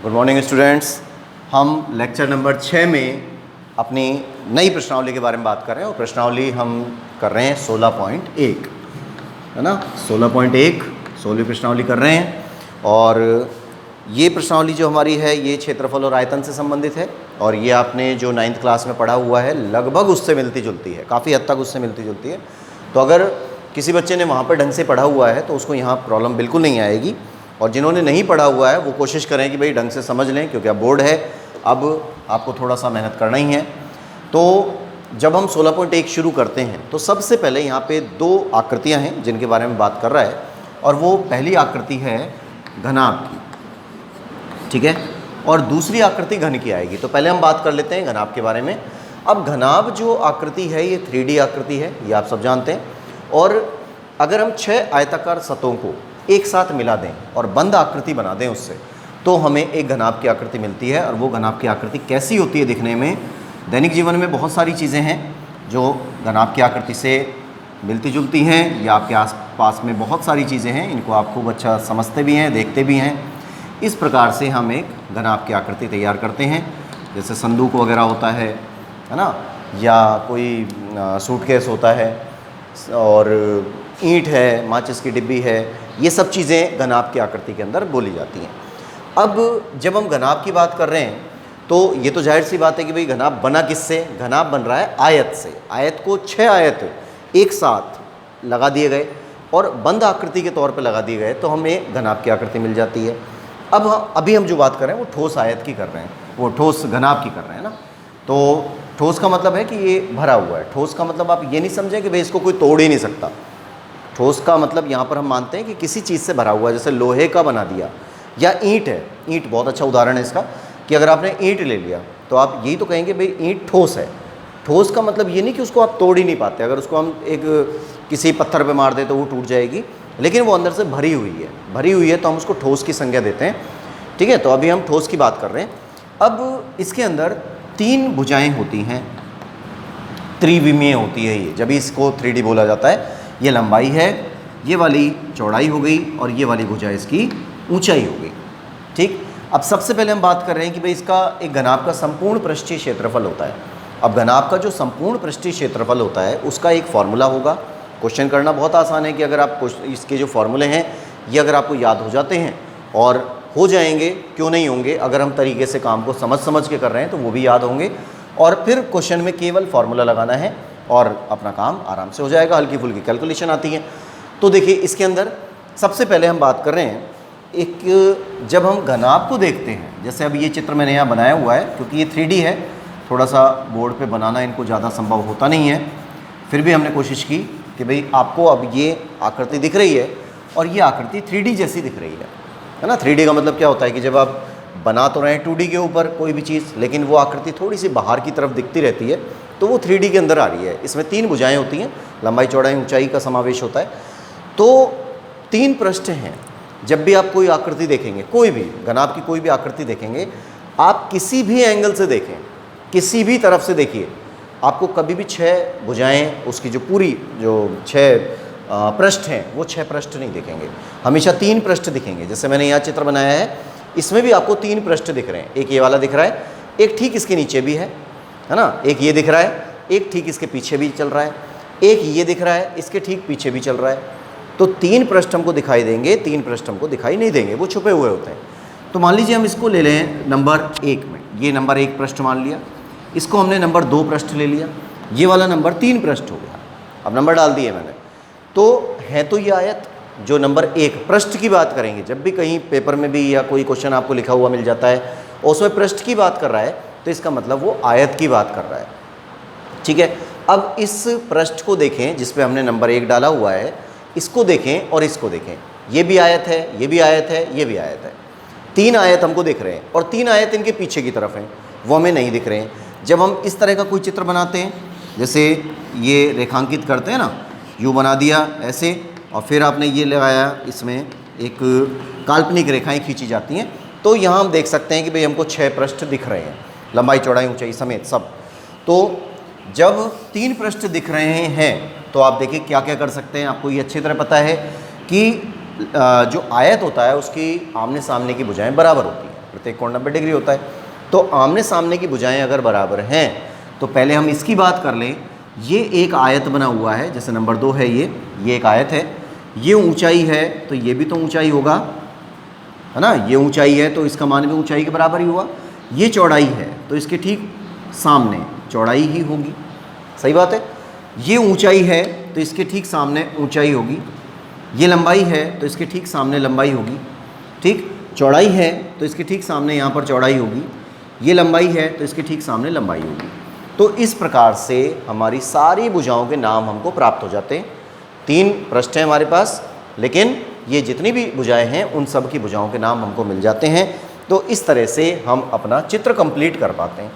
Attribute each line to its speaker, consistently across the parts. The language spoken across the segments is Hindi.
Speaker 1: Good morning students. हम लेक्चर नंबर 6 में अपनी नई प्रश्नावली के बारे में बात कर रहे हैं और प्रश्नावली हम कर रहे हैं 16.1, है ना। 16.1 16वीं प्रश्नावली कर रहे हैं और ये प्रश्नावली जो हमारी है ये क्षेत्रफल और आयतन से संबंधित है और ये आपने जो 9th क्लास में पढ़ा हुआ है लगभग उससे मिलती जुलती है, काफ़ी हद तक उससे मिलती जुलती है। तो अगर किसी बच्चे ने वहाँ पर ढंग से पढ़ा हुआ है तो उसको यहाँ प्रॉब्लम बिल्कुल नहीं आएगी, और जिन्होंने नहीं पढ़ा हुआ है वो कोशिश करें कि भाई ढंग से समझ लें, क्योंकि अब बोर्ड है, अब आपको थोड़ा सा मेहनत करना ही है। तो जब हम 16.1 शुरू करते हैं तो सबसे पहले यहाँ पे दो आकृतियाँ हैं जिनके बारे में बात कर रहा है, और वो पहली आकृति है घनाभ की, ठीक है, और दूसरी आकृति घन की आएगी। तो पहले हम बात कर लेते हैं घनाभ के बारे में। अब घनाभ जो आकृति है ये 3D आकृति है, ये आप सब जानते हैं। और अगर हम 6 आयताकार सतहों को एक साथ मिला दें और बंद आकृति बना दें उससे, तो हमें एक घनाभ की आकृति मिलती है। और वो घनाभ की आकृति कैसी होती है दिखने में? दैनिक जीवन में बहुत सारी चीज़ें हैं जो घनाभ की आकृति से मिलती जुलती हैं, या आपके आस पास में बहुत सारी चीज़ें हैं, इनको आप खूब अच्छा समझते भी हैं, देखते भी हैं। इस प्रकार से हम एक घनाभ की आकृति तैयार करते हैं, जैसे संदूक वगैरह होता है ना, या कोई सूटकेस होता है, और ईंट है, माचिस की डिब्बी है, ये सब चीज़ें घनाभ की आकृति के अंदर बोली जाती हैं। अब जब हम घनाभ की बात कर रहे हैं तो ये तो जाहिर सी बात है कि भाई घनाभ बना किससे? घनाभ बन रहा है आयत से। आयत को 6 आयत एक साथ लगा दिए गए और बंद आकृति के तौर पर लगा दिए गए तो हमें घनाभ की आकृति मिल जाती है। अब अभी हम जो बात कर रहे हैं वो ठोस आयत की कर रहे हैं, वो ठोस घनाभ की कर रहे हैं ना। तो ठोस का मतलब है कि ये भरा हुआ है। ठोस का मतलब आप ये नहीं समझें कि भाई इसको कोई तोड़ ही नहीं सकता। ठोस का मतलब यहाँ पर हम मानते हैं कि किसी चीज़ से भरा हुआ है, जैसे लोहे का बना दिया, या ईंट है। ईंट बहुत अच्छा उदाहरण है इसका, कि अगर आपने ईंट ले लिया तो आप यही तो कहेंगे भाई ईंट ठोस है। ठोस का मतलब ये नहीं कि उसको आप तोड़ ही नहीं पाते, अगर उसको हम एक किसी पत्थर पे मार दे तो वो टूट जाएगी, लेकिन वो अंदर से भरी हुई है। भरी हुई है तो हम उसको ठोस की संज्ञा देते हैं, ठीक है। तो अभी हम ठोस की बात कर रहे हैं। अब इसके अंदर 3 भुजाएँ होती हैं, त्रिविमीय होती है ये, जब इसको 3D बोला जाता है। ये लंबाई है, ये वाली चौड़ाई हो गई, और ये वाली भुजा इसकी ऊंचाई हो गई, ठीक। अब सबसे पहले हम बात कर रहे हैं कि भाई इसका एक घनाभ का संपूर्ण पृष्ठीय क्षेत्रफल होता है। अब घनाभ का जो संपूर्ण पृष्ठीय क्षेत्रफल होता है उसका एक फॉर्मूला होगा। क्वेश्चन करना बहुत आसान है कि अगर आप इसके जो फॉर्मूले हैं ये अगर आपको याद हो जाते हैं, और हो जाएंगे, क्यों नहीं होंगे, अगर हम तरीके से काम को समझ के कर रहे हैं तो वो भी याद होंगे, और फिर क्वेश्चन में केवल फॉर्मूला लगाना है और अपना काम आराम से हो जाएगा। हल्की फुल्की कैलकुलेशन आती है। तो देखिए इसके अंदर सबसे पहले हम बात कर रहे हैं एक, जब हम घनाभ को देखते हैं, जैसे अब ये चित्र मैंने यहाँ बनाया हुआ है, क्योंकि ये 3D है, थोड़ा सा बोर्ड पे बनाना इनको ज़्यादा संभव होता नहीं है, फिर भी हमने कोशिश की कि भाई आपको अब ये आकृति दिख रही है और ये आकृति 3D जैसी दिख रही है ना। 3D का मतलब क्या होता है कि जब आप बना तो रहे हैं 2D के ऊपर कोई भी चीज़, लेकिन वो आकृति थोड़ी सी बाहर की तरफ दिखती रहती है, तो वो 3D के अंदर आ रही है। इसमें 3 भुजाएं होती हैं, लंबाई चौड़ाई ऊंचाई का समावेश होता है। तो 3 पृष्ठ हैं। जब भी आप कोई आकृति देखेंगे, कोई भी घनाभ की कोई भी आकृति देखेंगे, आप किसी भी एंगल से देखें, किसी भी तरफ से देखिए, आपको कभी भी 6 भुजाएं, उसकी जो पूरी जो 6 पृष्ठ हैं वो 6 पृष्ठ नहीं दिखेंगे, हमेशा 3 पृष्ठ दिखेंगे। जैसे मैंने यहाँ चित्र बनाया है, इसमें भी आपको 3 पृष्ठ दिख रहे हैं। एक ये वाला दिख रहा है, एक ठीक इसके नीचे भी है ना, एक ये दिख रहा है, एक ठीक इसके पीछे भी चल रहा है, एक ये दिख रहा है, इसके ठीक पीछे भी चल रहा है। तो 3 पृष्ठ हमको दिखाई देंगे, 3 पृष्ठ हमको दिखाई नहीं देंगे, वो छुपे हुए होते हैं। तो मान लीजिए हम इसको ले लें नंबर 1 में, ये नंबर 1 पृष्ठ मान लिया, इसको हमने नंबर 2 पृष्ठ ले लिया, ये वाला नंबर 3 पृष्ठ हो गया। अब नंबर डाल दिए मैंने, तो है तो ये आयत। जो नंबर 1 पृष्ठ की बात करेंगे, जब भी कहीं पेपर में भी या कोई क्वेश्चन आपको लिखा हुआ मिल जाता है और उसमें पृष्ठ की बात कर रहा है, तो इसका मतलब वो आयत की बात कर रहा है, ठीक है। अब इस पृष्ठ को देखें जिस पे हमने नंबर 1 डाला हुआ है, इसको देखें और इसको देखें, ये भी आयत है, ये भी आयत है, ये भी आयत है। 3 आयत हमको दिख रहे हैं, और 3 आयत इनके पीछे की तरफ हैं, वो हमें नहीं दिख रहे हैं। जब हम इस तरह का कोई चित्र बनाते हैं, जैसे ये रेखांकित करते हैं ना, यूँ बना दिया ऐसे, और फिर आपने ये लगाया, इसमें एक काल्पनिक रेखाएं खींची जाती हैं, तो यहाँ हम देख सकते हैं कि भाई हमको 6 पृष्ठ दिख रहे हैं, लंबाई चौड़ाई ऊंचाई समेत सब। तो जब 3 पृष्ठ दिख रहे हैं तो आप देखिए क्या क्या कर सकते हैं। आपको ये अच्छी तरह पता है कि जो आयत होता है उसकी आमने सामने की भुजाएं बराबर होती हैं, प्रत्येक कोण 90 डिग्री होता है। तो आमने सामने की भुजाएं अगर बराबर हैं तो पहले हम इसकी बात कर लें। ये एक आयत बना हुआ है, जैसे नंबर 2 है ये एक आयत है, ये ऊंचाई है तो ये भी तो ऊंचाई होगा, है ना। ये ऊंचाई है तो इसका मान भी ऊंचाई के बराबर ही हुआ। ये चौड़ाई है तो इसके ठीक सामने चौड़ाई ही होगी, सही बात है। ये ऊंचाई है तो इसके ठीक सामने ऊंचाई होगी। ये लंबाई है तो इसके ठीक सामने लंबाई होगी, ठीक। चौड़ाई है तो इसके ठीक सामने यहाँ पर चौड़ाई होगी। ये लंबाई है तो इसके ठीक सामने लंबाई होगी। तो इस प्रकार से हमारी सारी भुजाओं के नाम हमको प्राप्त हो जाते हैं। 3 पृष्ठ हैं हमारे पास, लेकिन ये जितनी भी भुजाएं हैं उन सब की भुजाओं के नाम हमको मिल जाते हैं। तो इस तरह से हम अपना चित्र कंप्लीट कर पाते हैं।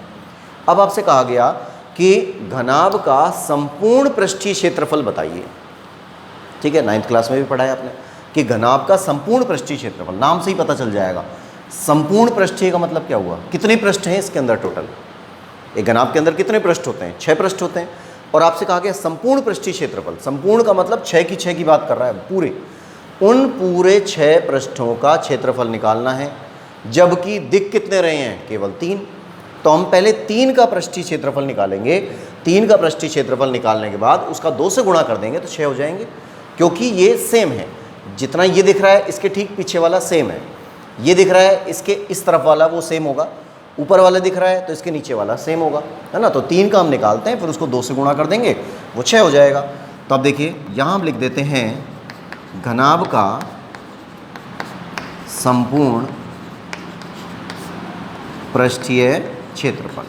Speaker 1: अब आपसे कहा गया कि घनाभ का संपूर्ण पृष्ठीय क्षेत्रफल बताइए, ठीक है। 9th क्लास में भी पढ़ा है आपने कि घनाभ का संपूर्ण पृष्ठीय क्षेत्रफल, नाम से ही पता चल जाएगा। संपूर्ण पृष्ठीय का मतलब क्या हुआ, कितने पृष्ठ हैं इसके अंदर टोटल। एक घनाभ के अंदर कितने पृष्ठ होते हैं, 6 पृष्ठ होते हैं। और आपसे कहा गया संपूर्ण पृष्ठीय क्षेत्रफल, संपूर्ण का मतलब 6 की बात कर रहा है, पूरे, उन पूरे 6 पृष्ठों का क्षेत्रफल निकालना है, जबकि दिक् कितने रहे हैं, केवल 3। तो हम पहले 3 का पृष्ठीय क्षेत्रफल निकालेंगे। 3 का पृष्ठीय क्षेत्रफल निकालने के बाद उसका 2 से गुणा कर देंगे तो 6 हो जाएंगे, क्योंकि ये सेम है। जितना ये दिख रहा है इसके ठीक पीछे वाला सेम है, ये दिख रहा है इसके इस तरफ वाला वो सेम होगा, ऊपर वाला दिख रहा है तो इसके नीचे वाला सेम होगा, है ना। तो 3 का हम निकालते हैं, फिर उसको 2 से गुणा कर देंगे, वो 6 हो जाएगा। तो अब देखिए यहाँ हम लिख देते हैं घनाभ का संपूर्ण पृष्ठीय क्षेत्रफल।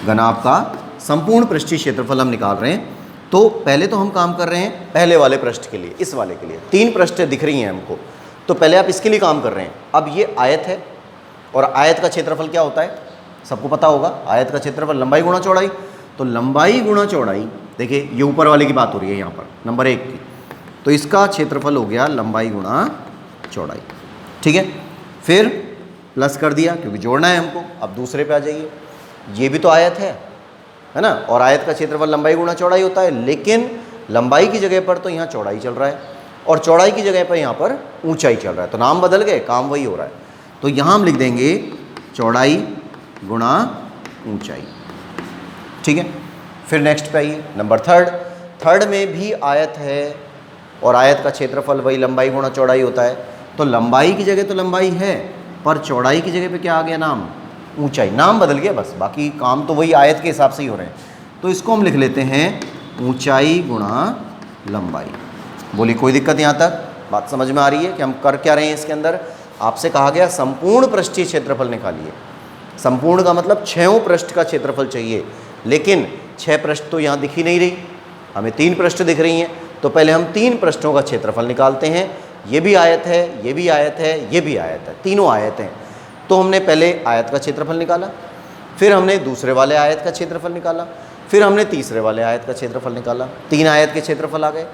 Speaker 1: घनाभ का संपूर्ण पृष्ठीय क्षेत्रफल हम निकाल रहे हैं। तो पहले तो हम काम कर रहे हैं पहले वाले पृष्ठ के लिए, इस वाले के लिए 3 पृष्ठ दिख रही हैं हमको, तो पहले आप इसके लिए काम कर रहे हैं। अब ये आयत है और आयत का क्षेत्रफल क्या होता है, सबको पता होगा। आयत का क्षेत्रफल लंबाई गुणा चौड़ाई। तो लंबाई गुणा चौड़ाई, देखिए ये ऊपर वाले की बात हो रही है यहाँ पर नंबर 1 की, तो इसका क्षेत्रफल हो गया लंबाई गुणा चौड़ाई, ठीक है। फिर प्लस कर दिया क्योंकि जोड़ना है हमको। अब दूसरे पे आ जाइए, ये भी तो आयत है ना, और आयत का क्षेत्रफल लंबाई गुणा चौड़ाई होता है, लेकिन लंबाई की जगह पर तो यहाँ चौड़ाई चल रहा है और चौड़ाई की जगह पर यहाँ पर ऊंचाई चल रहा है। तो नाम बदल गए, काम वही हो रहा है। तो यहाँ हम लिख देंगे चौड़ाई गुणा ऊंचाई, ठीक है। फिर नेक्स्ट पे आइए, नंबर 3 में भी आयत है और आयत का क्षेत्रफल वही लंबाई गुणा चौड़ाई होता है। तो लंबाई की जगह तो लंबाई है, पर चौड़ाई की जगह पे क्या आ गया, नाम ऊंचाई। नाम बदल गया बस, बाकी काम तो वही आयत के हिसाब से ही हो रहे हैं। तो इसको हम लिख लेते हैं ऊंचाई गुणा लंबाई। बोलिए कोई दिक्कत यहाँ तक, बात समझ में आ रही है कि हम कर क्या रहे हैं इसके अंदर। आपसे कहा गया संपूर्ण पृष्ठीय क्षेत्रफल निकालिए। संपूर्ण का मतलब 6 पृष्ठ का क्षेत्रफल चाहिए, लेकिन 6 पृष्ठ तो यहाँ दिख ही नहीं रही, हमें 3 पृष्ठ दिख रही हैं। तो पहले हम 3 पृष्ठों का क्षेत्रफल निकालते हैं। ये भी आयत है, ये भी आयत है, ये भी आयत है, तीनों आयत हैं। तो हमने पहले आयत का क्षेत्रफल निकाला, फिर हमने दूसरे वाले आयत का क्षेत्रफल निकाला, फिर हमने तीसरे वाले आयत का क्षेत्रफल निकाला। 3 आयत के क्षेत्रफल आ गए।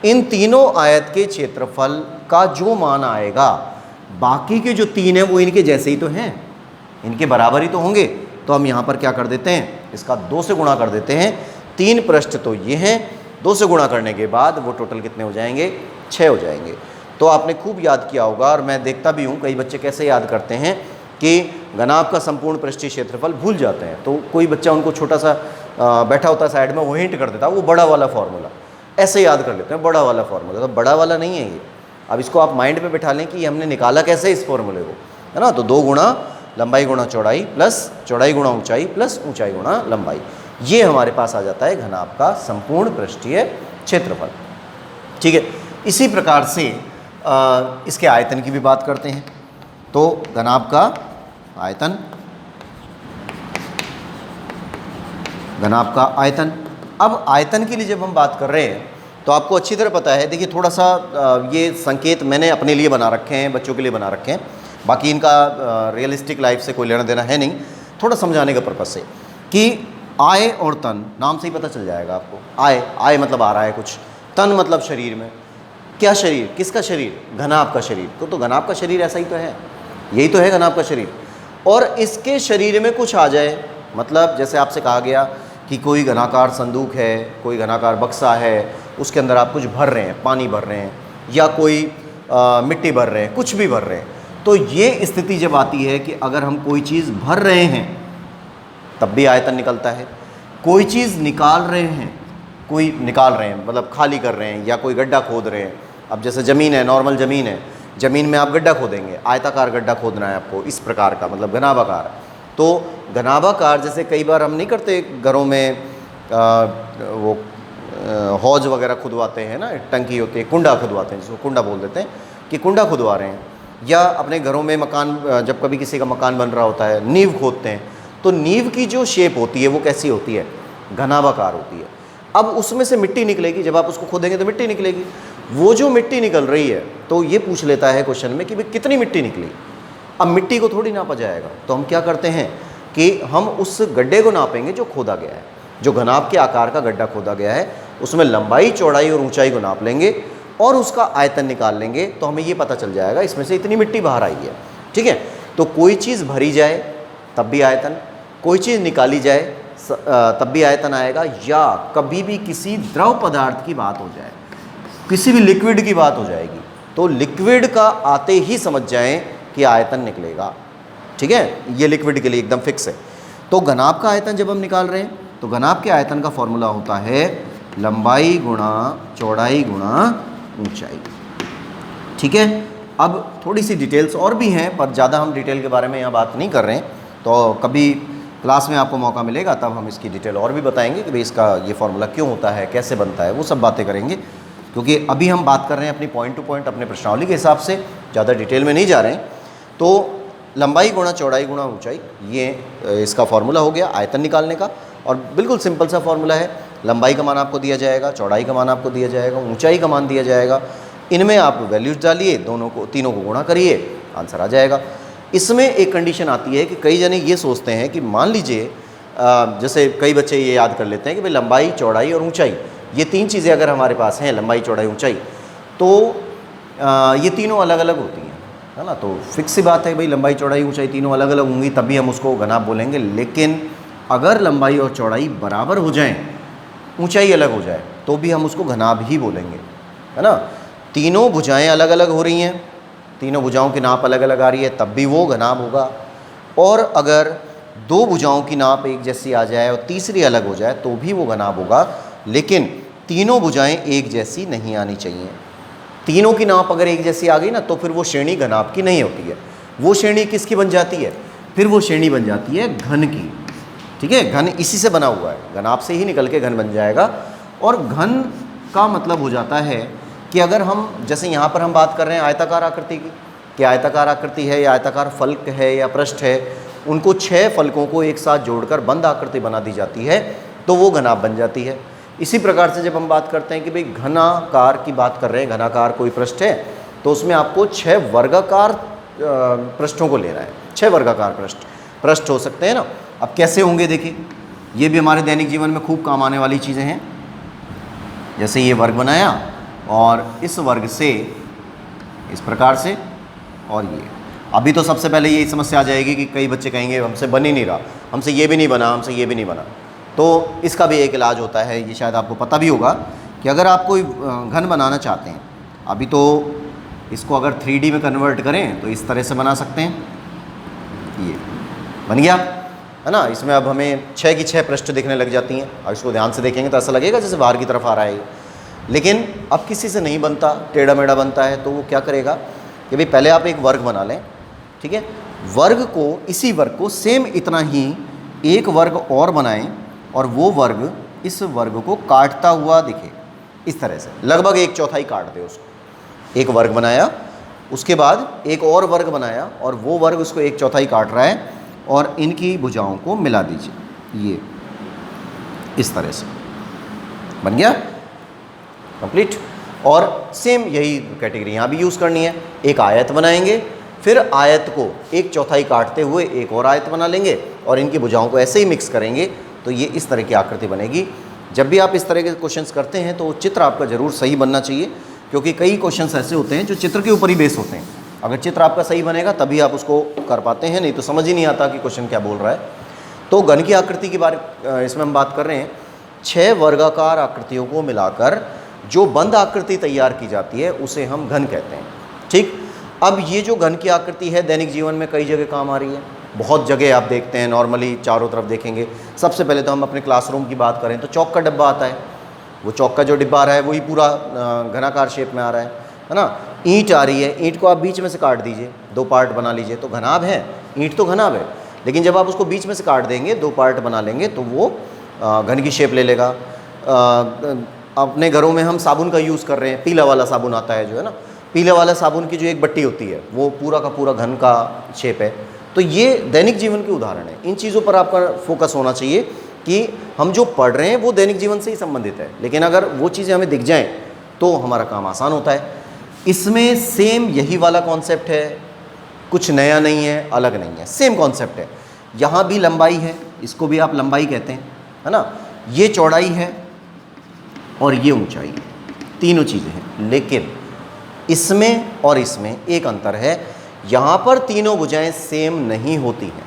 Speaker 1: इन तीनों आयत के क्षेत्रफल का जो मान आएगा, बाकी के जो 3 हैं वो इनके जैसे ही तो हैं, इनके बराबर ही तो होंगे। तो हम यहाँ पर क्या कर देते हैं, इसका 2 से गुणा कर देते हैं। 3 पृष्ठ तो ये हैं, 2 से गुणा करने के बाद वो टोटल कितने हो जाएंगे, 6 हो जाएंगे। तो आपने खूब याद किया होगा, और मैं देखता भी हूँ कई बच्चे कैसे याद करते हैं कि घनाभ का संपूर्ण पृष्ठीय क्षेत्रफल भूल जाते हैं। तो कोई बच्चा उनको छोटा सा बैठा होता है साइड में, वो हिंट कर देता है, वो बड़ा वाला फॉर्मूला ऐसे याद कर लेते हैं, बड़ा वाला फॉर्मूला। तो बड़ा वाला नहीं है ये। अब इसको आप माइंड में बैठा लें कि हमने निकाला कैसे इस फॉर्मूले को, है ना। तो 2 गुणा लंबाई गुणा चौड़ाई प्लस चौड़ाई गुणा ऊंचाई प्लस ऊंचाई गुणा लंबाई, ये हमारे पास आ जाता है घनाभ का संपूर्ण पृष्ठीय क्षेत्रफल, ठीक है। इसी प्रकार से इसके आयतन की भी बात करते हैं। तो घनाभ का आयतन, घनाभ का आयतन। अब आयतन के लिए जब हम बात कर रहे हैं तो आपको अच्छी तरह पता है, देखिए थोड़ा सा ये संकेत मैंने अपने लिए बना रखे हैं, बच्चों के लिए बना रखे हैं, बाकी इनका रियलिस्टिक लाइफ से कोई लेना देना है नहीं, थोड़ा समझाने का पर्पज़ से कि आय और तन, नाम से ही पता चल जाएगा आपको। आय मतलब आ रहा है कुछ, तन मतलब शरीर में, क्या शरीर, किसका शरीर, घनाभ का शरीर। तो घनाभ का शरीर ऐसा ही तो है, यही तो है घनाभ का शरीर। और इसके शरीर में कुछ आ जाए, मतलब जैसे आपसे कहा गया कि कोई घनाकार संदूक है, कोई घनाकार बक्सा है, उसके अंदर आप कुछ भर रहे हैं, पानी भर रहे हैं, या कोई मिट्टी भर रहे हैं, कुछ भी भर रहे हैं, तो ये स्थिति जब आती है कि अगर हम कोई चीज़ भर रहे हैं तब भी आयतन निकलता है, कोई चीज़ निकाल रहे हैं, कोई निकाल रहे हैं मतलब खाली कर रहे हैं या कोई गड्ढा खोद रहे हैं। अब जैसे ज़मीन है, नॉर्मल ज़मीन है, ज़मीन में आप गड्ढा खोदेंगे, आयताकार गड्ढा खोदना है आपको इस प्रकार का, मतलब घनाभाकार। तो घनाभाकार जैसे कई बार हम नहीं करते घरों में वो हौज वगैरह खुदवाते हैं ना, टंकी होती है, कुंडा खुदवाते हैं, जिसको कुंडा बोल देते हैं कि कुंडा खुदवा रहे हैं, या अपने घरों में मकान, जब कभी किसी का मकान बन रहा होता है, नींव खोदते हैं, तो नींव की जो शेप होती है वो कैसी होती है, घनाभाकार होती है। अब उसमें से मिट्टी निकलेगी, जब आप उसको खोदेंगे तो मिट्टी निकलेगी। वो जो मिट्टी निकल रही है तो ये पूछ लेता है क्वेश्चन में कि भाई कितनी मिट्टी निकली। अब मिट्टी को थोड़ी नापा जाएगा, तो हम क्या करते हैं कि हम उस गड्ढे को नापेंगे जो खोदा गया है, जो घनाभ के आकार का गड्ढा खोदा गया है, उसमें लंबाई, चौड़ाई और ऊंचाई को नाप लेंगे और उसका आयतन निकाल लेंगे, तो हमें ये पता चल जाएगा इसमें से इतनी मिट्टी बाहर आई है। ठीक है, तो कोई चीज़ भरी जाए तब भी आयतन, कोई चीज़ निकाली जाए तब भी आयतन आएगा, या कभी भी किसी द्रव पदार्थ की बात हो जाए, किसी भी लिक्विड की बात हो जाएगी, तो लिक्विड का आते ही समझ जाएं कि आयतन निकलेगा। ठीक है, ये लिक्विड के लिए एकदम फिक्स है। तो घनाभ का आयतन जब हम निकाल रहे हैं तो घनाभ के आयतन का फॉर्मूला होता है लंबाई गुणा चौड़ाई गुणा ऊंचाई। ठीक है, अब थोड़ी सी डिटेल्स और भी हैं, पर ज़्यादा हम डिटेल के बारे में यहाँ बात नहीं कर रहे हैं, तो कभी क्लास में आपको मौका मिलेगा तब हम इसकी डिटेल और भी बताएंगे कि भाई इसका ये फार्मूला क्यों होता है, कैसे बनता है, वो सब बातें करेंगे। क्योंकि अभी हम बात कर रहे हैं अपनी पॉइंट टू पॉइंट अपने प्रश्नावली के हिसाब से, ज़्यादा डिटेल में नहीं जा रहे हैं। तो लंबाई गुणा चौड़ाई गुणा ऊंचाई, ये इसका फार्मूला हो गया आयतन निकालने का, और बिल्कुल सिंपल सा फार्मूला है। लंबाई का मान आपको दिया जाएगा, चौड़ाई का मान आपको दिया जाएगा, ऊंचाई का मान दिया जाएगा, इनमें आप वैल्यूज डालिए, तीनों को गुणा करिए, आंसर आ जाएगा। इसमें एक कंडीशन आती है कि कई जने ये सोचते हैं कि मान लीजिए जैसे कई बच्चे ये याद कर लेते हैं कि भाई लंबाई, चौड़ाई और ऊंचाई, ये तीन चीज़ें अगर हमारे पास हैं, लंबाई, चौड़ाई, ऊंचाई, तो ये तीनों अलग अलग होती हैं, है ना। तो फिक्स सी बात है भाई, लंबाई, चौड़ाई, ऊंचाई तीनों अलग अलग होंगी तभी हम उसको घनाभ बोलेंगे। लेकिन अगर लंबाई और चौड़ाई बराबर हो जाएं, ऊंचाई अलग हो जाए, तो भी हम उसको घनाभ ही बोलेंगे, है ना। तीनों भुजाएं अलग अलग हो रही हैं, तीनों भुजाओं की नाप अलग अलग आ रही है, तब भी वो घनाभ होगा। और अगर दो भुजाओं की नाप एक जैसी आ जाए और तीसरी अलग हो जाए तो भी वो घनाभ होगा। लेकिन तीनों भुजाएं एक जैसी नहीं आनी चाहिए। तीनों की नाप अगर एक जैसी आ गई ना, तो फिर वो श्रेणी घनाभ की नहीं होती है। वो श्रेणी किसकी बन जाती है? फिर वो श्रेणी बन जाती है घन की। ठीक है, घन इसी से बना हुआ है, घनाभ से ही निकल के घन बन जाएगा। और घन का मतलब हो जाता है कि अगर हम, जैसे यहाँ पर हम बात कर रहे हैं आयताकार आकृति की, कि आयताकार आकृति है या आयताकार फलक है या पृष्ठ है, उनको 6 फलकों को एक साथ जोड़कर बंद आकृति बना दी जाती है, तो वो घनाभ बन जाती है। इसी प्रकार से जब हम बात करते हैं कि भाई घनाकार की बात कर रहे हैं, घनाकार कोई पृष्ठ है, तो उसमें आपको 6 वर्गाकार पृष्ठों को लेना है। 6 वर्गाकार पृष्ठ हो सकते हैं ना। अब कैसे होंगे देखिए, ये भी हमारे दैनिक जीवन में खूब काम आने वाली चीज़ें हैं। जैसे ये वर्ग बनाया और इस वर्ग से इस प्रकार से, और ये अभी तो सबसे पहले ये समस्या आ जाएगी कि कई बच्चे कहेंगे हमसे बन ही नहीं रहा, हमसे ये भी नहीं बना, हमसे ये भी नहीं बना। तो इसका भी एक इलाज होता है, ये शायद आपको पता भी होगा कि अगर आप कोई घन बनाना चाहते हैं, अभी तो इसको अगर 3D में कन्वर्ट करें तो इस तरह से बना सकते हैं। ये बन गया, है ना। इसमें अब हमें 6 की 6 पृष्ठ दिखने लग जाती हैं, और इसको ध्यान से देखेंगे तो ऐसा लगेगा जैसे बाहर की तरफ आ रहा है। लेकिन अब किसी से नहीं बनता, टेढ़ा मेढ़ा बनता है, तो वो क्या करेगा कि भाई पहले आप एक वर्ग बना लें। ठीक है, वर्ग को, इसी वर्ग को सेम इतना ही एक वर्ग और बनाएं, और वो वर्ग इस वर्ग को काटता हुआ दिखे इस तरह से, लगभग 1/4 काट दे उसको। एक वर्ग बनाया, उसके बाद एक और वर्ग बनाया, और वो वर्ग उसको 1/4 काट रहा है, और इनकी भुजाओं को मिला दीजिए, ये इस तरह से बन गया कंप्लीट। और सेम यही कैटेगरी यहाँ भी यूज़ करनी है। एक आयत बनाएंगे, फिर आयत को 1/4 काटते हुए एक और आयत बना लेंगे, और इनकी भुजाओं को ऐसे ही मिक्स करेंगे, तो ये इस तरह की आकृति बनेगी। जब भी आप इस तरह के क्वेश्चंस करते हैं तो चित्र आपका ज़रूर सही बनना चाहिए, क्योंकि कई क्वेश्चंस ऐसे होते हैं जो चित्र के ऊपर ही बेस होते हैं। अगर चित्र आपका सही बनेगा तभी आप उसको कर पाते हैं, नहीं तो समझ ही नहीं आता कि क्वेश्चन क्या बोल रहा है। तो घन की आकृति की इसमें हम बात कर रहे हैं। 6 वर्गाकार आकृतियों को मिलाकर जो बंद आकृति तैयार की जाती है उसे हम घन कहते हैं। ठीक। अब ये जो घन की आकृति है दैनिक जीवन में कई जगह काम आ रही है, बहुत जगह आप देखते हैं, नॉर्मली चारों तरफ देखेंगे। सबसे पहले तो हम अपने क्लासरूम की बात करें तो चौक का डब्बा आता है, वो चौक का जो डिब्बा आ रहा है वही पूरा घनाकार शेप में आ रहा है ना। ईंट आ रही है, ईंट को आप बीच में से काट दीजिए, 2 पार्ट बना लीजिए तो घनाभ है, ईंट तो घनाभ है, लेकिन जब आप उसको बीच में से काट देंगे, 2 पार्ट बना लेंगे तो वो घन की शेप ले लेगा। अपने घरों में हम साबुन का यूज़ कर रहे हैं, पीला वाला साबुन आता है जो है ना, पीले वाला साबुन की जो एक बट्टी होती है वो पूरा का पूरा घन का शेप है। तो ये दैनिक जीवन के उदाहरण है। इन चीज़ों पर आपका फोकस होना चाहिए कि हम जो पढ़ रहे हैं वो दैनिक जीवन से ही संबंधित है, लेकिन अगर वो चीज़ें हमें दिख जाएं तो हमारा काम आसान होता है। इसमें सेम यही वाला कॉन्सेप्ट है, कुछ नया नहीं है, अलग नहीं है, सेम कॉन्सेप्ट है। यहाँ भी लंबाई है, इसको भी आप लंबाई कहते हैं, है ना। ये चौड़ाई है और ये ऊंचाई है, तीनों चीज़ें हैं, लेकिन इसमें और इसमें एक अंतर है। यहाँ पर तीनों भुजाएं सेम नहीं होती हैं।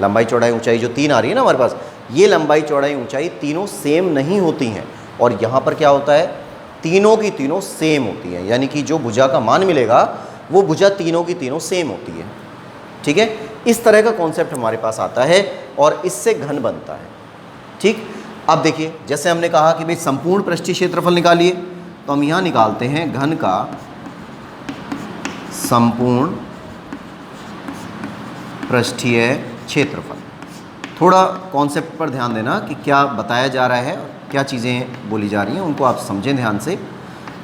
Speaker 1: लंबाई चौड़ाई ऊंचाई जो 3 आ रही है ना हमारे पास, ये लंबाई चौड़ाई ऊंचाई तीनों सेम नहीं होती हैं। और यहाँ पर क्या होता है, तीनों की तीनों सेम होती हैं, यानी कि जो भुजा का मान मिलेगा वो भुजा तीनों की तीनों सेम होती है। ठीक है, इस तरह का कॉन्सेप्ट हमारे पास आता है और इससे घन बनता है। ठीक, अब देखिए, जैसे हमने कहा कि भाई संपूर्ण पृष्ठीय क्षेत्रफल निकालिए, तो हम यहाँ निकालते हैं घन का संपूर्ण पृष्ठीय क्षेत्रफल। थोड़ा कॉन्सेप्ट पर ध्यान देना कि क्या बताया जा रहा है, क्या चीज़ें बोली जा रही हैं, उनको आप समझें ध्यान से।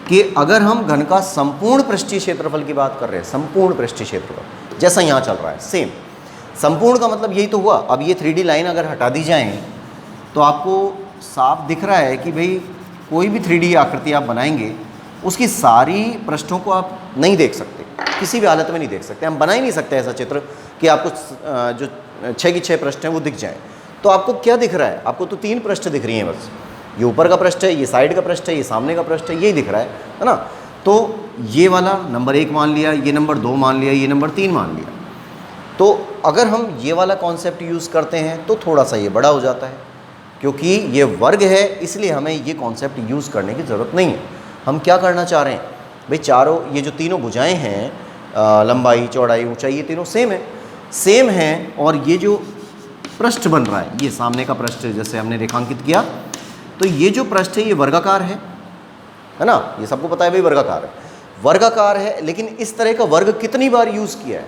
Speaker 1: कि अगर हम घन का संपूर्ण पृष्ठीय क्षेत्रफल की बात कर रहे हैं, संपूर्ण पृष्ठीय क्षेत्रफल जैसा यहाँ चल रहा है, सेम संपूर्ण का मतलब यही तो हुआ। अब ये 3D लाइन अगर हटा दी जाए तो आपको साफ दिख रहा है कि भाई कोई भी 3D आकृति आप बनाएंगे उसकी सारी पृष्ठों को आप नहीं देख सकते, किसी भी हालत में नहीं देख सकते। हम बना ही नहीं सकते ऐसा चित्र कि आपको जो 6 की 6 पृष्ठ हैं वो दिख जाए। तो आपको क्या दिख रहा है, आपको तो 3 पृष्ठ दिख रही हैं बस, ये ऊपर का पृष्ठ है, ये साइड का पृष्ठ है, ये सामने का पृष्ठ है, यही दिख रहा है ना। तो ये वाला नंबर 1 मान लिया, ये नंबर 2 मान लिया, ये नंबर 3 मान लिया। तो अगर हम ये वाला कॉन्सेप्ट यूज़ करते हैं तो थोड़ा सा ये बड़ा हो जाता है, क्योंकि ये वर्ग है, इसलिए हमें ये कॉन्सेप्ट यूज़ करने की ज़रूरत नहीं है। हम क्या करना चाह रहे हैं भाई, चारों ये जो तीनों भुजाएं हैं, लंबाई चौड़ाई ऊंचाई, ये तीनों सेम हैं। और ये जो पृष्ठ बन रहा है, ये सामने का पृष्ठ जैसे हमने रेखांकित किया, तो ये जो पृष्ठ है ये वर्गाकार है ना, ये सबको पता है भाई वर्गाकार है। लेकिन इस तरह का वर्ग कितनी बार यूज़ किया है,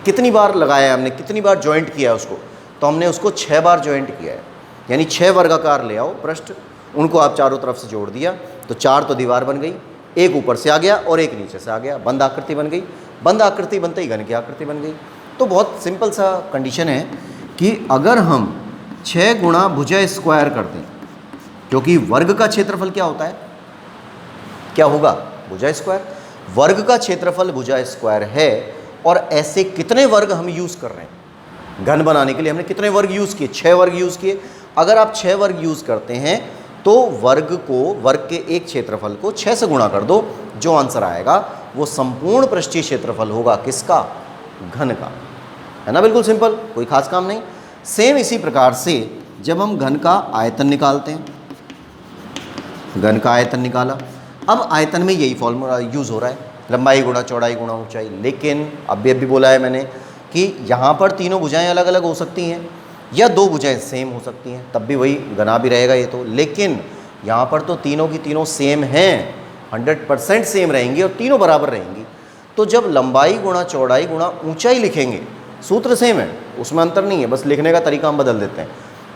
Speaker 1: कितनी बार लगाया है हमने, कितनी बार जॉइंट किया है उसको, तो हमने उसको 6 बार जॉइंट किया है। यानी 6 वर्गाकार ले आओ पृष्ठ, उनको आप चारों तरफ से जोड़ दिया तो 4 तो दीवार बन गई, एक ऊपर से आ गया और एक नीचे से आ गया, बंद आकृति बन गई। बंद आकृति बनते ही घन की आकृति बन गई। तो बहुत सिंपल सा कंडीशन है कि अगर हम 6 गुणा भुजा स्क्वायर कर दें, क्योंकि वर्ग का क्षेत्रफल क्या होता है, क्या होगा, भुजा स्क्वायर। वर्ग का क्षेत्रफल भुजा स्क्वायर है। और ऐसे कितने वर्ग हम यूज़ कर रहे हैं घन बनाने के लिए, हमने कितने वर्ग यूज़ किए, 6 वर्ग यूज़ किए। अगर आप 6 वर्ग यूज़ करते हैं तो वर्ग के एक क्षेत्रफल को 6 से गुणा कर दो, जो आंसर आएगा वो संपूर्ण पृष्ठीय क्षेत्रफल होगा, किसका, घन का, है ना। बिल्कुल सिंपल, कोई खास काम नहीं। सेम इसी प्रकार से जब हम घन का आयतन निकालते हैं, घन का आयतन निकाला, अब आयतन में यही फॉर्मूला यूज़ हो रहा है, लंबाई गुणा चौड़ाई गुणा ऊंचाई। लेकिन अभी बोला है मैंने कि यहाँ पर तीनों भुजाएं अलग अलग हो सकती हैं या 2 भुजाएं सेम हो सकती हैं, तब भी वही घना भी रहेगा ये तो। लेकिन यहाँ पर तो तीनों की तीनों सेम हैं, 100% सेम रहेंगी और तीनों बराबर रहेंगी। तो जब लंबाई गुणा चौड़ाई गुणा ऊंचाई लिखेंगे, सूत्र सेम है, उसमें अंतर नहीं है, बस लिखने का तरीका हम बदल देते हैं।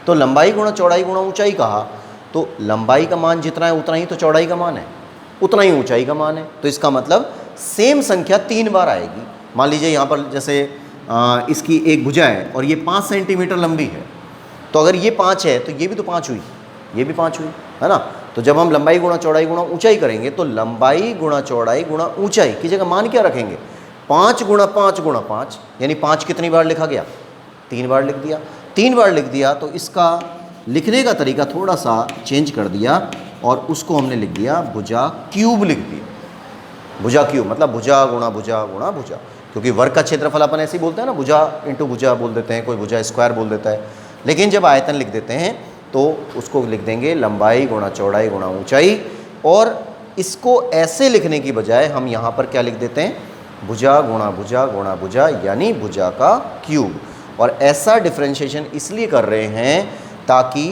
Speaker 1: तो लंबाई गुणा चौड़ाई गुणा ऊंचाई कहा तो लंबाई का मान जितना है उतना ही तो चौड़ाई का मान है, उतना ही ऊंचाई का मान है। तो इसका मतलब सेम संख्या 3 बार आएगी। मान लीजिए यहाँ पर जैसे इसकी एक भुजा है और ये 5 सेंटीमीटर लंबी है, तो अगर ये 5 है तो ये भी तो 5 हुई, ये भी 5 हुई, है ना। तो जब हम लंबाई गुणा चौड़ाई गुणा ऊंचाई करेंगे तो लंबाई गुणा चौड़ाई गुणा ऊंचाई की जगह मान क्या रखेंगे, 5 गुणा 5 गुणा 5, यानी 5 कितनी बार लिखा गया, 3 बार लिख दिया। 3 बार लिख दिया तो इसका लिखने का तरीका थोड़ा सा चेंज कर दिया और उसको हमने लिख दिया भुजा क्यूब लिख दिया। भुजा क्यूब मतलब भुजा गुणा भुजा गुणा भुजा, क्योंकि वर्ग का क्षेत्रफल अपन ऐसे ही बोलते हैं ना, भुजा इंटू भुजा बोल देते हैं, कोई भुजा स्क्वायर बोल देता है। लेकिन जब आयतन लिख देते हैं तो उसको लिख देंगे लंबाई गुणा चौड़ाई गुणा ऊंचाई। और इसको ऐसे लिखने की बजाय हम यहाँ पर क्या लिख देते हैं, भुजा गुणा भुजा यानी भुजा का क्यूब। और ऐसा डिफरेंशिएशन इसलिए कर रहे हैं ताकि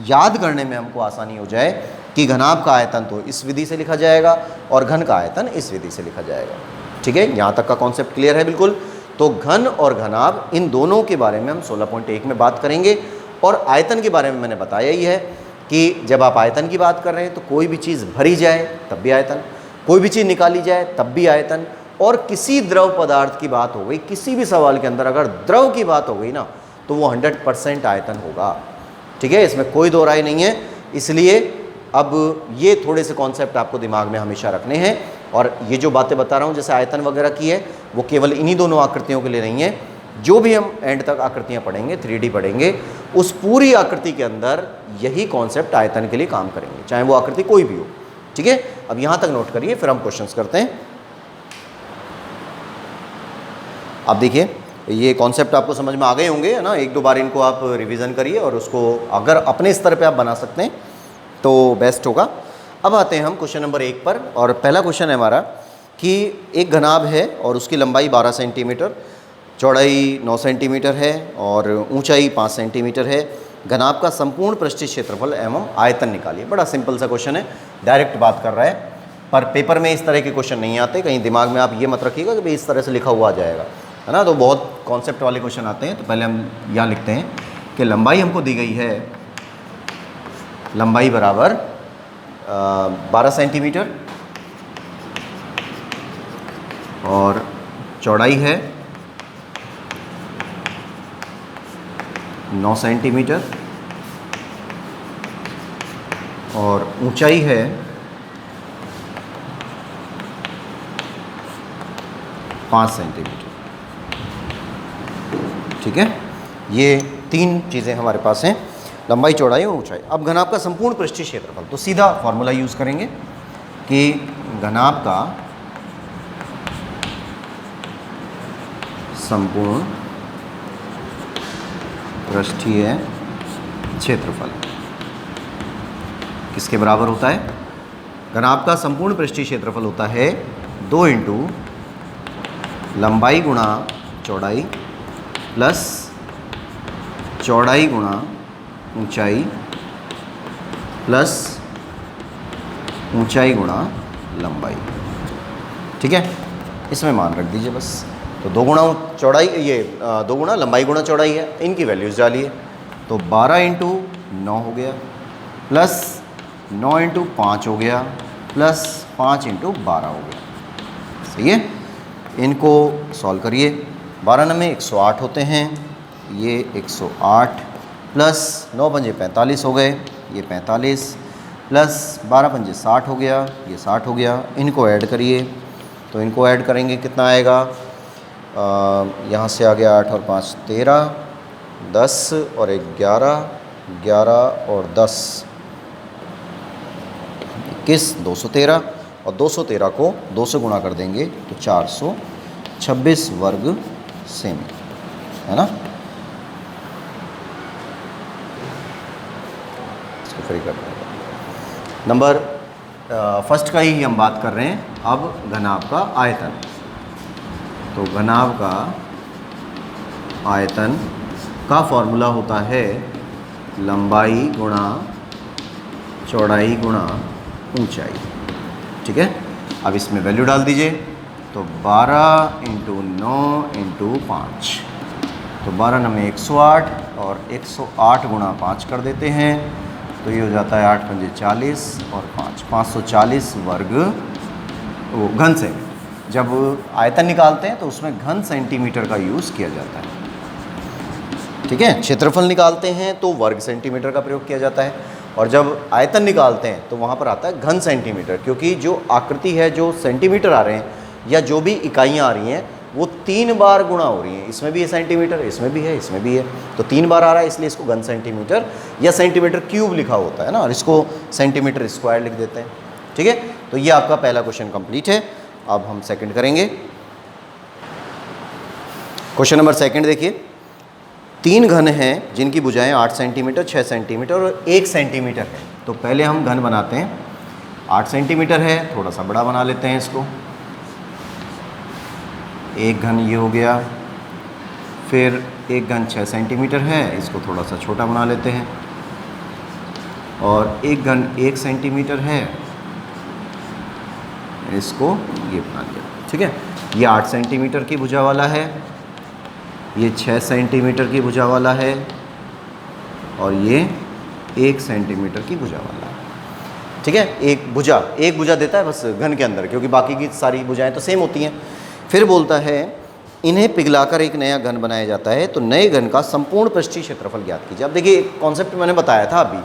Speaker 1: याद करने में हमको आसानी हो जाए कि घनाभ का आयतन तो इस विधि से लिखा जाएगा और घन का आयतन इस विधि से लिखा जाएगा। ठीक है, यहाँ तक का कॉन्सेप्ट क्लियर है बिल्कुल। तो घन और घनाभ इन दोनों के बारे में हम 16.1 में बात करेंगे। और आयतन के बारे में मैंने बताया ही है कि जब आप आयतन की बात कर रहे हैं तो कोई भी चीज़ भरी जाए तब भी आयतन, कोई भी चीज़ निकाली जाए तब भी आयतन, और किसी द्रव पदार्थ की बात हो गई, किसी भी सवाल के अंदर अगर द्रव की बात हो गई ना तो वो 100% आयतन होगा। ठीक है, इसमें कोई दो राय नहीं है। इसलिए अब ये थोड़े से कॉन्सेप्ट आपको दिमाग में हमेशा रखने हैं। और ये जो बातें बता रहा हूँ जैसे आयतन वगैरह की है वो केवल इन्हीं दोनों आकृतियों के लिए नहीं है। जो भी हम एंड तक आकृतियाँ पढ़ेंगे, 3D पढ़ेंगे, उस पूरी आकृति के अंदर यही कॉन्सेप्ट आयतन के लिए काम करेंगे, चाहे वो आकृति कोई भी हो। ठीक है, अब यहाँ तक नोट करिए, फिर हम क्वेश्चंस करते हैं। आप देखिए ये कॉन्सेप्ट आपको समझ में आ गए होंगे, है ना। एक दो बार इनको आप रिवीजन करिए और उसको अगर अपने स्तर पे आप बना सकते हैं तो बेस्ट होगा। अब आते हैं हम क्वेश्चन नंबर 1 पर। और पहला क्वेश्चन है हमारा कि एक घनाभ है और उसकी लंबाई 12 सेंटीमीटर, चौड़ाई 9 सेंटीमीटर है और ऊंचाई 5 सेंटीमीटर है। घनाभ का संपूर्ण पृष्ठीय क्षेत्रफल एवं आयतन निकालिए। बड़ा सिंपल सा क्वेश्चन है, डायरेक्ट बात कर रहा है। पर पेपर में इस तरह के क्वेश्चन नहीं आते, कहीं दिमाग में आप ये मत रखिएगा कि भाई इस तरह से लिखा हुआ आ जाएगा, है ना। तो बहुत कॉन्सेप्ट वाले क्वेश्चन आते हैं। तो पहले हम यहाँ लिखते हैं कि लंबाई हमको दी गई है, लंबाई बराबर 12 सेंटीमीटर और चौड़ाई है 9 सेंटीमीटर और ऊंचाई है 5 सेंटीमीटर। ठीक है, ये 3 चीज़ें हमारे पास हैं, लंबाई, चौड़ाई और ऊंचाई। अब घनाभ का संपूर्ण पृष्ठीय क्षेत्रफल, तो सीधा फॉर्मूला यूज़ करेंगे कि घनाभ का संपूर्ण पृष्ठीय क्षेत्रफल किसके बराबर होता है? घनाभ का संपूर्ण पृष्ठीय क्षेत्रफल होता है 2 इंटू लंबाई गुणा चौड़ाई प्लस चौड़ाई गुणा ऊंचाई प्लस ऊंचाई गुणा लंबाई। ठीक है, इसमें मान रख दीजिए बस। तो 2 गुणा चौड़ाई, ये 2 गुणा लंबाई गुणा चौड़ाई है, इनकी वैल्यूज़ डालिए। तो 12 इंटू 9 हो गया प्लस 9 इंटू 5 हो गया प्लस 5 इंटू 12 हो गया। सही है, इनको सॉल्व करिए। 12 में 108 होते हैं, ये 108 प्लस 9 पंजे 45 हो गए, ये 45 प्लस 12 पंजे 60 हो गया, ये 60 हो गया। इनको ऐड करिए, तो इनको ऐड करेंगे कितना आएगा? यहाँ से आ गया 8 और 5 13, 10 और 1 11, 11 और 10 21, 213 और 213 को 2 से गुणा कर देंगे तो 426 वर्ग सेमी, है ना। इसको फ्री कर देंगे। नंबर फर्स्ट का ही हम बात कर रहे हैं। अब घनाभ का आयतन, तो घनाभ का आयतन का फॉर्मूला होता है लंबाई गुणा चौड़ाई गुणा ऊंचाई। ठीक है, अब इसमें वैल्यू डाल दीजिए। तो 12 इंटू 9 इंटू 5, तो 12 में 108 और 108 गुणा 5 कर देते हैं, तो ये हो जाता है 8 पंजे 40 और 5 540 वर्ग वो घन सेंटीमीटर। जब आयतन निकालते हैं तो उसमें घन सेंटीमीटर का यूज़ किया जाता है। ठीक है, क्षेत्रफल निकालते हैं तो वर्ग सेंटीमीटर का प्रयोग किया जाता है, और जब आयतन निकालते हैं तो वहाँ पर आता है घन सेंटीमीटर, क्योंकि जो आकृति है, जो सेंटीमीटर आ रहे हैं या जो भी इकाइयाँ आ रही हैं वो 3 बार गुणा हो रही हैं। इसमें भी है सेंटीमीटर, इसमें भी है, इसमें भी है, तो 3 बार आ रहा है, इसलिए इसको घन सेंटीमीटर या सेंटीमीटर क्यूब लिखा होता है ना, और इसको सेंटीमीटर स्क्वायर लिख देते हैं। ठीक है, तो ये आपका पहला क्वेश्चन कंप्लीट है। अब हम सेकंड करेंगे। क्वेश्चन नंबर सेकंड देखिए, 3 घन हैं जिनकी भुजाएं 8 सेंटीमीटर, 6 सेंटीमीटर और 1 सेंटीमीटर है। तो पहले हम घन बनाते हैं। 8 सेंटीमीटर है, थोड़ा सा बड़ा बना लेते हैं इसको। एक घन ये हो गया, फिर एक घन 6 सेंटीमीटर है, इसको थोड़ा सा छोटा बना लेते हैं, और एक घन 1 सेंटीमीटर है, इसको ये बना लिया। ठीक है, ये 8 सेंटीमीटर की भुजा वाला है, ये 6 सेंटीमीटर की भुजा वाला है, और ये 1 सेंटीमीटर की भुजा वाला है। ठीक है, एक भुजा देता है बस घन के अंदर, क्योंकि बाकी की सारी भुजाएं तो सेम होती हैं। फिर बोलता है इन्हें पिघलाकर एक नया घन बनाया जाता है, तो नए घन का संपूर्ण पृष्ठीय क्षेत्रफल ज्ञात कीजिए। अब देखिए कॉन्सेप्ट मैंने बताया था अभी,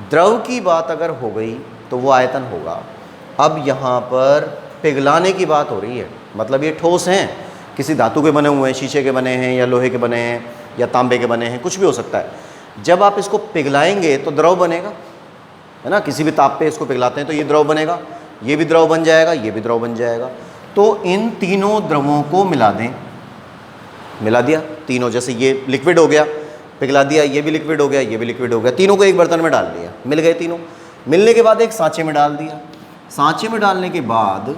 Speaker 1: द्रव की बात अगर हो गई तो वो आयतन होगा। अब यहाँ पर पिघलाने की बात हो रही है, मतलब ये ठोस हैं, किसी धातु के बने हुए हैं, शीशे के बने हैं, या लोहे के बने हैं, या तांबे के बने हैं, कुछ भी हो सकता है। जब आप इसको पिघलाएंगे तो द्रव बनेगा, है ना, किसी भी ताप पे इसको पिघलाते हैं तो ये द्रव बनेगा, ये भी द्रव बन जाएगा, ये भी द्रव बन जाएगा। तो इन तीनों द्रवों को मिला दें, मिला दिया तीनों, जैसे ये लिक्विड हो गया, पिघला दिया, ये भी लिक्विड हो गया, ये भी लिक्विड हो गया, तीनों को एक बर्तन में डाल दिया, मिल गए तीनों। मिलने के बाद एक सांचे में डाल दिया, सांचे में डालने के बाद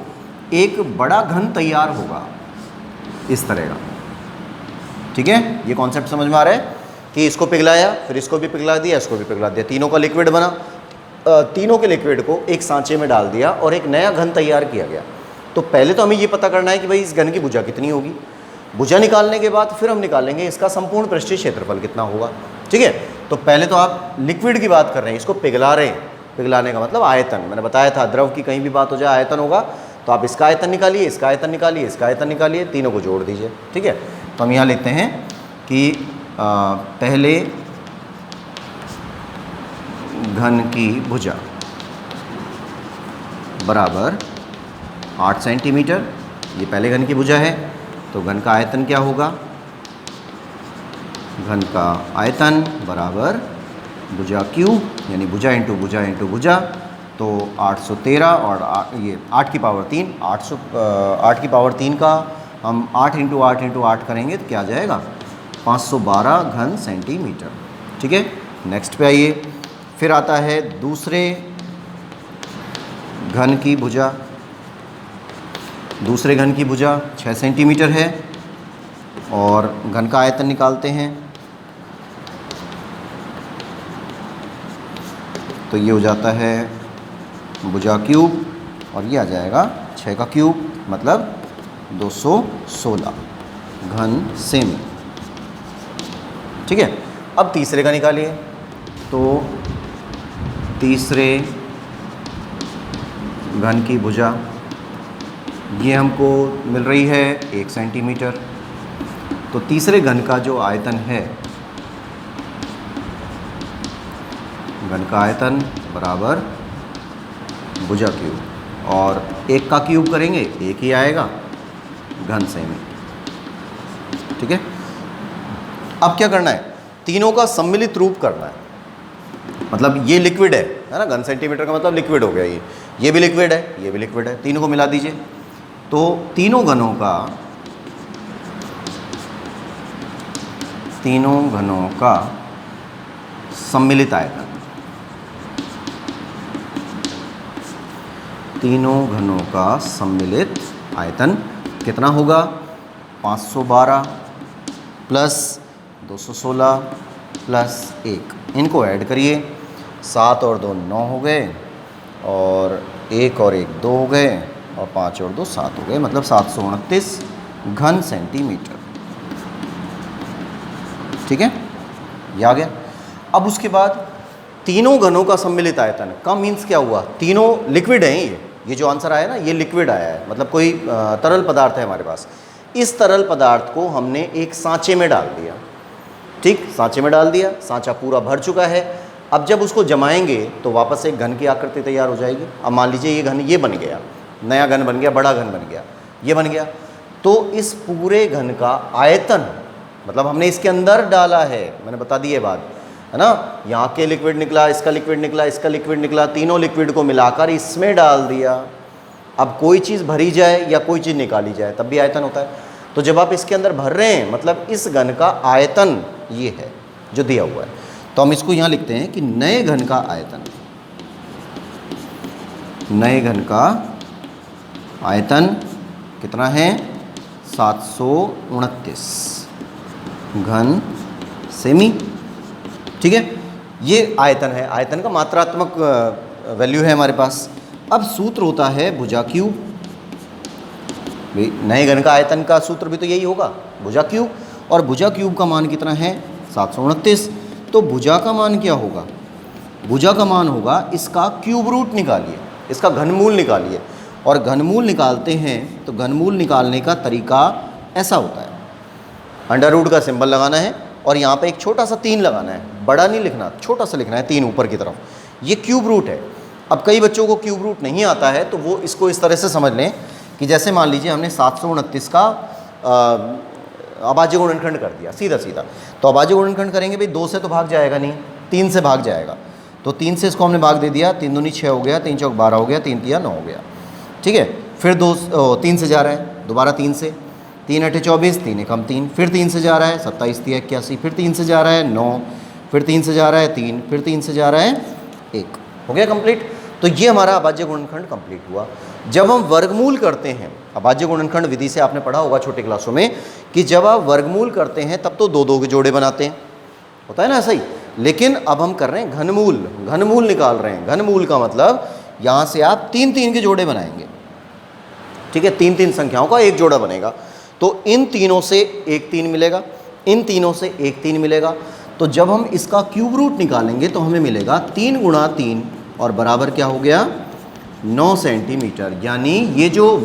Speaker 1: एक बड़ा घन तैयार होगा इस तरह का। ठीक है, ये कॉन्सेप्ट समझ में आ रहा है कि इसको पिघलाया, फिर इसको भी पिघला दिया, इसको भी पिघला दिया, तीनों का लिक्विड बना, तीनों के लिक्विड को एक सांचे में डाल दिया और एक नया घन तैयार किया गया। तो पहले तो हमें ये पता करना है कि भाई इस घन की भुजा कितनी होगी। भुजा निकालने के बाद फिर हम निकालेंगे इसका संपूर्ण पृष्ठीय क्षेत्रफल कितना होगा। ठीक है, तो पहले तो आप लिक्विड की बात कर रहे हैं, इसको पिघला रहे हैं, पिघलाने का मतलब आयतन, मैंने बताया था द्रव की कहीं भी बात हो जाए आयतन होगा। तो आप इसका आयतन निकालिए, इसका आयतन निकालिए, इसका आयतन निकालिए, तीनों को जोड़ दीजिए। ठीक है, तो हम यहाँ लिखते हैं कि पहले घन की भुजा बराबर 8 सेंटीमीटर, ये पहले घन की भुजा है, तो घन का आयतन क्या होगा, घन का आयतन बराबर भुजा क्यूब, यानी भुजा इंटू भुजा इंटू भुजा, तो 813 और ये 8 की पावर 3, 8 की पावर 3 का हम 8 इंटू 8 इंटू 8 करेंगे तो क्या आ जाएगा, 512 घन सेंटीमीटर। ठीक है, नेक्स्ट पे आइए, फिर आता है दूसरे घन की भुजा। दूसरे घन की भुजा 6 सेंटीमीटर है और घन का आयतन निकालते हैं, तो ये हो जाता है भुजा क्यूब और ये आ जाएगा 6 का क्यूब, मतलब 216 घन सेमी। ठीक है, अब तीसरे का निकालिए, तो तीसरे घन की भुजा ये हमको मिल रही है 1 सेंटीमीटर, तो तीसरे घन का जो आयतन है, घन का आयतन बराबर भुजा क्यूब, और 1 का क्यूब करेंगे 1 ही आएगा घन सेमी। ठीक है, अब क्या करना है, तीनों का सम्मिलित रूप करना है, मतलब ये लिक्विड है ना, घन सेंटीमीटर का मतलब लिक्विड हो गया, ये भी लिक्विड है, ये भी लिक्विड है, तीनों को मिला दीजिए, तो तीनों घनों का सम्मिलित आयतन, तीनों घनों का सम्मिलित आयतन कितना होगा, 512 प्लस 216 प्लस 1, इनको ऐड करिए, 7 और 2 9 हो गए, और 1 और 1 2 हो गए, और 5 और 2 7 हो गए, मतलब 729 घन सेंटीमीटर। ठीक है, ये आ गया। अब उसके बाद तीनों घनों का सम्मिलित आयतन का मीन्स क्या हुआ, तीनों लिक्विड हैं, ये जो आंसर आया ना, ये लिक्विड आया है, मतलब कोई तरल पदार्थ है हमारे पास। इस तरल पदार्थ को हमने एक सांचे में डाल दिया, ठीक, सांचे में डाल दिया, सांचा पूरा भर चुका है। अब जब उसको जमाएंगे तो वापस एक घन की आकृति तैयार हो जाएगी। अब मान लीजिए ये घन ये बन गया, नया घन बन गया, बड़ा घन बन गया, ये बन गया, तो इस पूरे घन का आयतन, मतलब हमने इसके अंदर डाला है, मैंने बता दी ये बात, है ना, यहाँ के लिक्विड निकला, इसका लिक्विड निकला, इसका लिक्विड निकला, तीनों लिक्विड को मिलाकर इसमें डाल दिया। अब कोई चीज़ भरी जाए या कोई चीज़ निकाली जाए तब भी आयतन होता है। तो जब आप इसके अंदर भर रहे हैं, मतलब इस घन का आयतन ये है जो दिया हुआ है, तो हम इसको यहाँ लिखते हैं कि नए घन का आयतन, नए घन का आयतन कितना है, 729 घन सेमी। ठीक है, ये आयतन है, आयतन का मात्रात्मक वैल्यू है हमारे पास। अब सूत्र होता है भुजा क्यूब। नए घन का आयतन का सूत्र भी तो यही होगा, भुजा क्यूब। और भुजा क्यूब का मान कितना है? 729। तो भुजा का मान क्या होगा? भुजा का मान होगा, इसका क्यूब रूट निकालिए, इसका घनमूल निकालिए। और घनमूल निकालते हैं तो घनमूल निकालने का तरीका ऐसा होता है, अंडर रूट का सिंबल लगाना है और यहाँ पे एक छोटा सा 3 लगाना है। बड़ा नहीं लिखना, छोटा सा लिखना है, 3 ऊपर की तरफ। ये क्यूब रूट है। अब कई बच्चों को क्यूब रूट नहीं आता है तो वो इसको इस तरह से समझ लें कि जैसे मान लीजिए हमने 729 का अभाज्य गुणनखंड कर दिया सीधा सीधा। तो अभाज्य गुणनखंड करेंगे भाई, 2 से तो भाग जाएगा नहीं, 3 से भाग जाएगा। तो 3 से इसको हमने भाग दे दिया, 3 दूनी 6 हो गया, 3 चौक 12 हो गया, 3 तिया 9 हो गया। ठीक है, फिर 3 से जा रहा है, दोबारा 3 से, 3 8 24, 3 एकम 3, फिर 3 से जा रहा है 27 तिया 81, फिर 3 से जा रहा है 9, फिर 3 से जा रहा है 3, फिर 3 से जा रहा है 1। हो गया कंप्लीट। तो ये हमारा अभाज्य गुणनखंड कंप्लीट हुआ। जब हम वर्गमूल करते हैं, अभाज्य गुणनखंड विधि से आपने पढ़ा होगा छोटे क्लासों में कि जब आप वर्गमूल करते हैं तब तो 2 2 के जोड़े बनाते हैं, होता है ना ऐसा ही। लेकिन अब हम कर रहे हैं घनमूल, घनमूल निकाल रहे हैं। घनमूल का मतलब यहाँ से आप 3 3 के जोड़े बनाएंगे। ठीक है, 3 3 संख्याओं का एक जोड़ा बनेगा। तो इन तीनों से एक 3 मिलेगा, इन तीनों से एक 3 मिलेगा। तो जब हम इसका क्यूब रूट निकालेंगे तो हमें मिलेगा 3 गुणा 3 और बराबर क्या हो गया? 9 सेंटीमीटर। यानी ये जो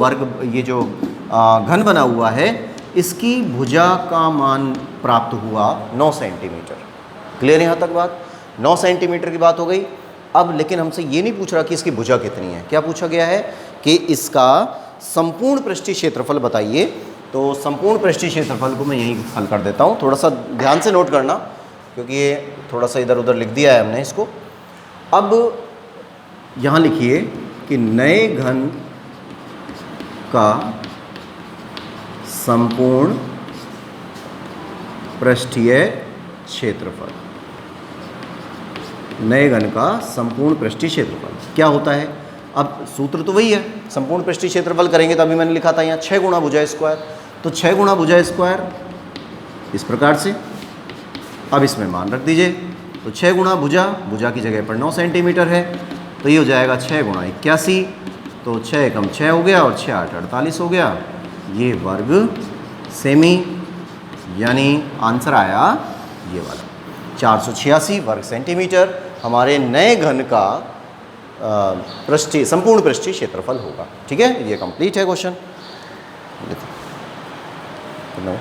Speaker 1: घन बना हुआ है इसकी भुजा का मान प्राप्त हुआ 9 सेंटीमीटर। क्लियर यहाँ तक बात? 9 सेंटीमीटर की बात हो गई। अब लेकिन हमसे ये नहीं पूछ रहा कि इसकी भुजा कितनी है, क्या पूछा गया है कि इसका संपूर्ण पृष्ठीय क्षेत्रफल बताइए। तो संपूर्ण पृष्ठीय क्षेत्रफल को मैं यहीं हल कर देता हूँ, थोड़ा सा ध्यान से नोट करना क्योंकि ये थोड़ा सा इधर उधर लिख दिया है हमने इसको। अब यहाँ लिखिए कि नए घन का संपूर्ण पृष्ठीय क्षेत्रफल, नए घन का संपूर्ण पृष्ठीय क्षेत्रफल क्या होता है? अब सूत्र तो वही है, संपूर्ण पृष्ठीय क्षेत्रफल करेंगे तो अभी मैंने लिखा था यहाँ 6 गुणा भुजा स्क्वायर। तो 6 गुणा भुजा स्क्वायर इस प्रकार से। अब इसमें मान रख दीजिए, तो 6 गुणा भुजा, भुजा की जगह पर 9 सेंटीमीटर है, तो ये हो जाएगा 6 गुणा 81। तो 6 एकम 6 हो गया और 6 8 48 हो गया। ये वर्ग सेमी, यानी आंसर आया ये वाला 486 वर्ग सेंटीमीटर हमारे नए घन का संपूर्ण पृष्ठीय क्षेत्रफल होगा। ठीक है, ये कंप्लीट है क्वेश्चन।